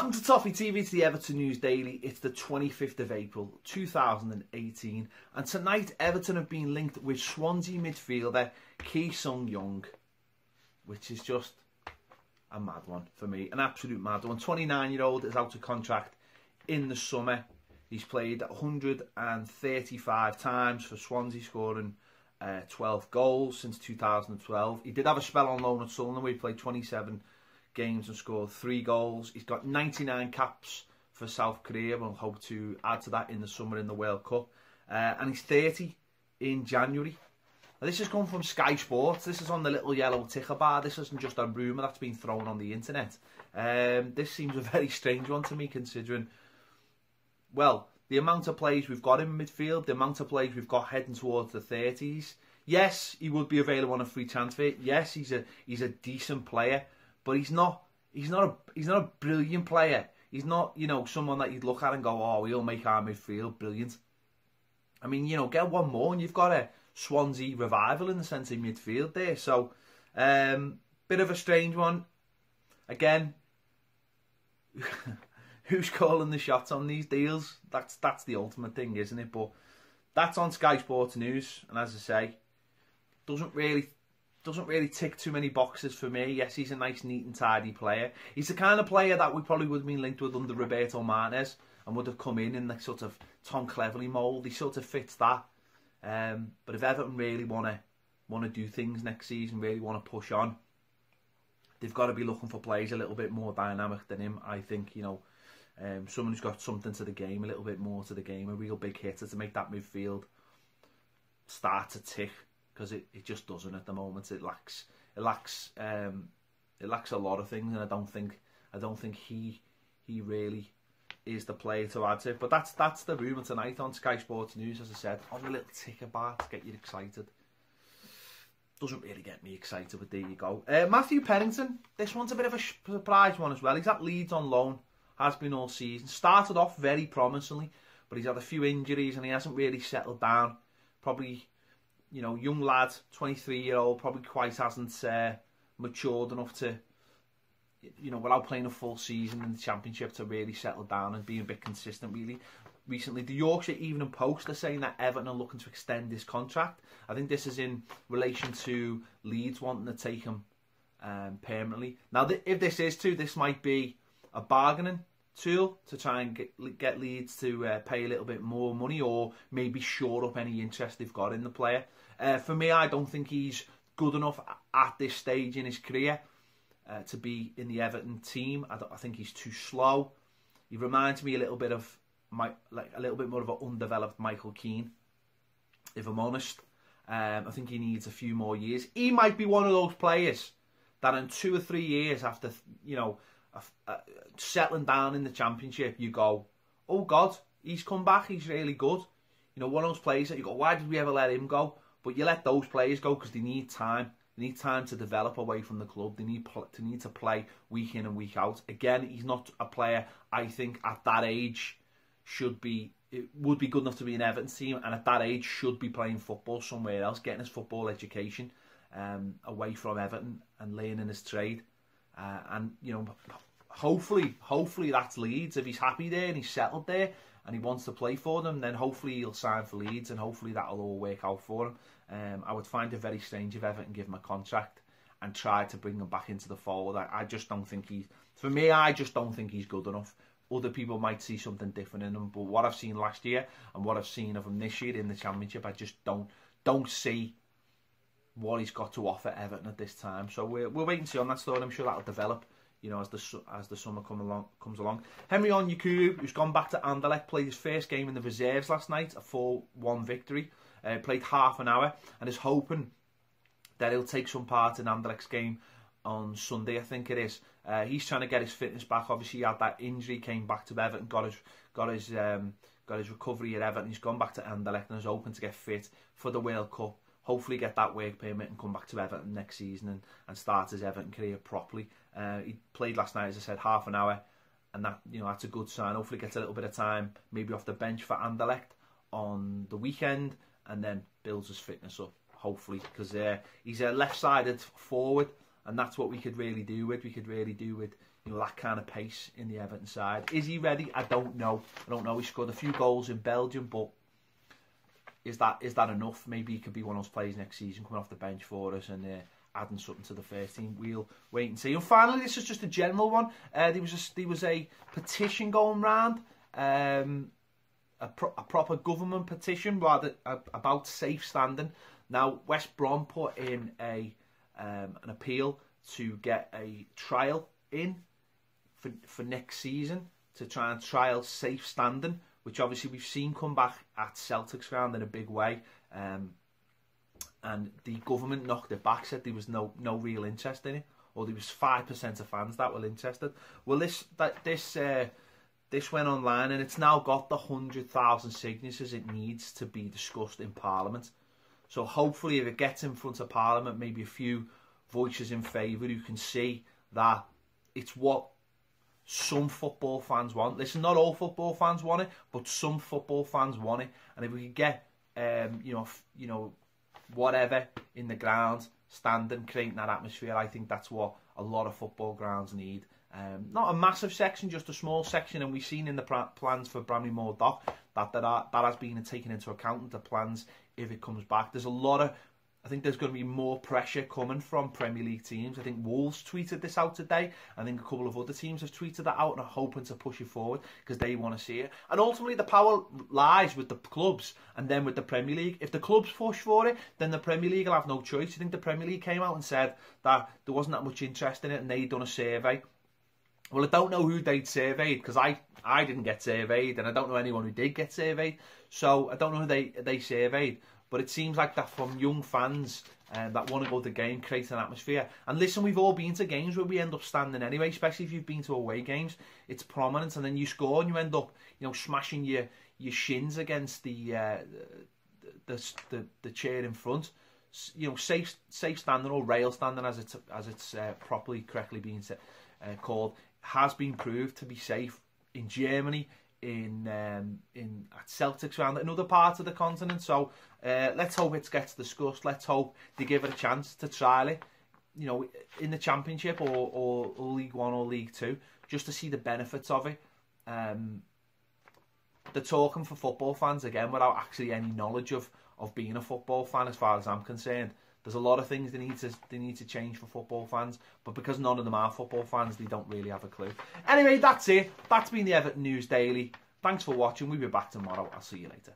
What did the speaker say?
Welcome to Toffee TV, it's the Everton News Daily. It's the 25th of April 2018, and tonight Everton have been linked with Swansea midfielder Ki Sung-young, which is just a mad one for me, an absolute mad one. 29-year-old is out of contract in the summer. He's played 135 times for Swansea, scoring 12 goals since 2012. He did have a spell on loan at Sunderland where he played 27 games and scored 3 goals. He's got 99 caps for South Korea. We'll hope to add to that in the summer in the World Cup. And he's 30 in January. Now, this has come from Sky Sports. This is on the little yellow ticker bar. This isn't just a rumour that's been thrown on the internet. This seems a very strange one to me, considering, well, the amount of players we've got in midfield, the amount of players we've got heading towards the 30s. Yes, he would be available on a free transfer. Yes, he's a decent player. But he's not a brilliant player. He's not, you know, someone that you'd look at and go, oh, he'll make our midfield brilliant. I mean, you know, get one more and you've got a Swansea revival in the centre midfield there. So, bit of a strange one. Again, who's calling the shots on these deals? That's the ultimate thing, isn't it? But that's on Sky Sports News, and as I say, doesn't really tick too many boxes for me. Yes, he's a nice, neat and tidy player. He's the kind of player that we probably would have been linked with under Roberto Martinez and would have come in the sort of Tom Cleverley mould. He sort of fits that. But if Everton really want to do things next season, really want to push on, they've got to be looking for players a little bit more dynamic than him. I think, you know, someone who's got something to the game, a little bit more to the game, a real big hitter to make that midfield start to tick. Because it just doesn't at the moment. It lacks a lot of things, and I don't think he really is the player to add to it. But that's the rumour tonight on Sky Sports News, as I said, on the little ticker bar to get you excited. Doesn't really get me excited, but there you go. Matthew Pennington, this one's a bit of a surprise one as well. He's at Leeds on loan, has been all season. Started off very promisingly, but he's had a few injuries and he hasn't really settled down. Probably, you know, young lad, 23-year-old, probably quite hasn't matured enough to, you know, without playing a full season in the Championship, to really settle down and be a bit consistent, really. Recently, the Yorkshire Evening Post are saying that Everton are looking to extend his contract. I think this is in relation to Leeds wanting to take him permanently. Now, if this is true, this might be a bargaining tool to try and get Leeds to pay a little bit more money, or maybe shore up any interest they've got in the player. For me, I don't think he's good enough at this stage in his career to be in the Everton team. I think he's too slow. He reminds me a little bit of a little bit more of an undeveloped Michael Keane, if I'm honest. I think he needs a few more years. He might be one of those players that in 2 or 3 years after, you know, settling down in the Championship, you go, oh God, he's come back, he's really good. You know, one of those players that you go, why did we ever let him go? But you let those players go because they need time. They need time to develop away from the club. They need to play week in and week out. Again, he's not a player, I think, at that age would be good enough to be an Everton team, and at that age should be playing football somewhere else, getting his football education away from Everton and learning his trade. And, you know, hopefully that's Leeds. If he's happy there and he's settled there and he wants to play for them, then hopefully he'll sign for Leeds and hopefully that'll all work out for him. I would find it very strange if Everton give him a contract and try to bring him back into the fold. I just don't think I just don't think he's good enough. Other people might see something different in him, but what I've seen last year and what I've seen of him this year in the Championship, I just don't see what he's got to offer Everton at this time. So we'll wait and see on that story. I'm sure that'll develop, you know, as the summer comes along. Henry Onyekuru, who's gone back to Anderlecht, played his first game in the reserves last night, a 4-1 victory. Played half an hour and is hoping that he'll take some part in Anderlecht's game on Sunday, I think it is. He's trying to get his fitness back. Obviously, he had that injury, came back to Everton, got his recovery at Everton. He's gone back to Anderlecht and is hoping to get fit for the World Cup. Hopefully get that work permit and come back to Everton next season and start his Everton career properly. He played last night, as I said, half an hour, and that, you know, that's a good sign. Hopefully gets a little bit of time, maybe off the bench for Anderlecht on the weekend, and then builds his fitness up, hopefully, because he's a left-sided forward, and that's what we could really do with. We could really do with, you know, that kind of pace in the Everton side. Is he ready? I don't know. He scored a few goals in Belgium, but is that enough? Maybe he could be one of those players next season coming off the bench for us and adding something to the first team. We'll wait and see. And finally, this is just a general one. There was a petition going round, a proper government petition about safe standing. Now, West Brom put in an appeal to get a trial in for next season to try and trial safe standing, which obviously we've seen come back at Celtic's ground in a big way. And the government knocked it back, said there was no real interest in it, or there was 5% of fans that were interested. Well, this went online, and it's now got the 100,000 signatures it needs to be discussed in Parliament. So hopefully, if it gets in front of Parliament, maybe a few voices in favour who can see that it's what some football fans want. Listen, not all football fans want it, but some football fans want it. And if we could get, whatever in the ground, standing, creating that atmosphere, I think that's what a lot of football grounds need. Not a massive section, just a small section, and we've seen in the plans for Bramley Moor Dock that has been taken into account in the plans if it comes back. I think there's going to be more pressure coming from Premier League teams. I think Wolves tweeted this out today. I think a couple of other teams have tweeted that out and are hoping to push it forward because they want to see it. And ultimately, the power lies with the clubs and then with the Premier League. If the clubs push for it, then the Premier League will have no choice. I think the Premier League came out and said that there wasn't that much interest in it and they'd done a survey. Well, I don't know who they'd surveyed because I didn't get surveyed and I don't know anyone who did get surveyed. So I don't know who they surveyed. But it seems like that from young fans that want to go to the game, create an atmosphere. And listen, we've all been to games where we end up standing anyway, especially if you've been to away games. It's prominent, and then you score and you end up, smashing your shins against the chair in front. Safe standing, or rail standing as it's properly, correctly being called, has been proved to be safe in Germany, at Celtic's round, in other parts of the continent. So let's hope it gets discussed. Let's hope they give it a chance to trial it, in the Championship or League One or League Two, just to see the benefits of it. They're talking for football fans again without actually any knowledge of being a football fan, as far as I'm concerned. There's a lot of things they need to change for football fans, but because none of them are football fans, they don't really have a clue. Anyway, that's it. That's been the Everton News Daily. Thanks for watching. We'll be back tomorrow. I'll see you later.